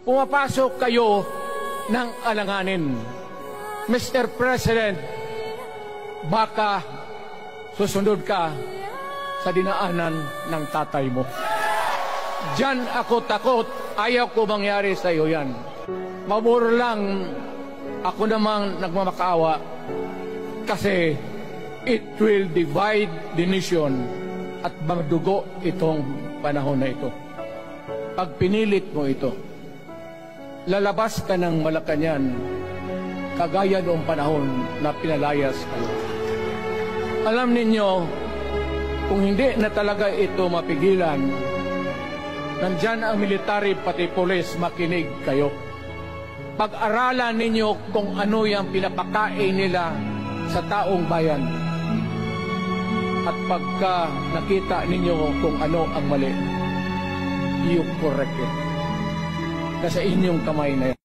Pumapasok kayo ng alanganin. Mr. President, baka susunod ka sa dinaanan ng tatay mo. Diyan ako takot. Ayaw ko mangyari sa iyo yan. Maburo lang ako namang nagmamakaawa kasi it will divide the nation at magdugo itong panahon na ito. Pag pinilit mo ito, lalabas ka ng Malacañang kagaya noong panahon na pinalayas kayo. Alam ninyo, kung hindi na talaga ito mapigilan, nandyan ang military pati polis, makinig kayo. Pag-aralan ninyo kung ano yung pinapakain nila sa taong bayan. At pagka nakita ninyo kung ano ang mali, you correct it. Nasa inyong kamay na yan.